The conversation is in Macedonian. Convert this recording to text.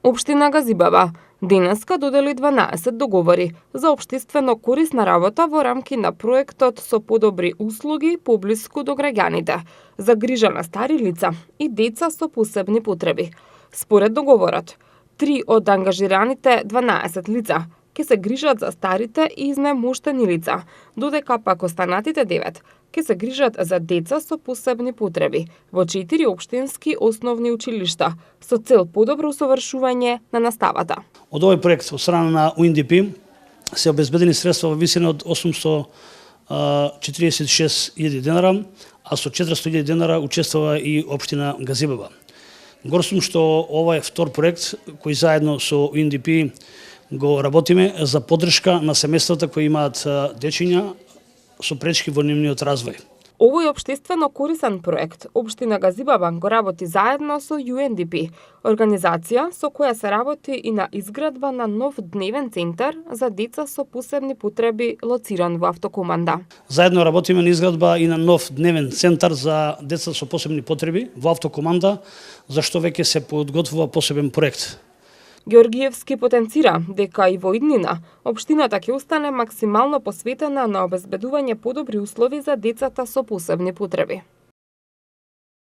Општина Газибаба денеска додели 12 договори за општествено корисна работа во рамки на проектот со подобри услуги поблиску до граѓаните, за грижа на стари лица и деца со посебни потреби. Според договорот, 3 од ангажираните 12 лица ќе се грижат за старите и изнемоштени лица, додека пак останатите 9 ќе се грижат за деца со посебни потреби во 4 општински основни училишта со цел подобро усовршување на наставата. Од овој проект од страна на UNDP се обезбедени средства во висина од 846.000 денара, а со 400.000 денара учествува и општина Газибаба. Горд сум што ова е втор проект кој заедно со UNDP го работиме за поддршка на семејствата кои имаат дечиња со пречки во нивниот развој. Овој општествено корисен проект општина Газибаба го работи заедно со UNDP, организација со која се работи и на изградба на нов дневен центар за деца со посебни потреби лоциран во Автокоманда. Заедно работиме на изградба и на нов дневен центар за деца со посебни потреби во Автокоманда, за што веќе се подготвува посебен проект. Георгиевски потенцира дека и во иднина општината ќе остане максимално посветена на обезбедување подобри услови за децата со посебни потреби.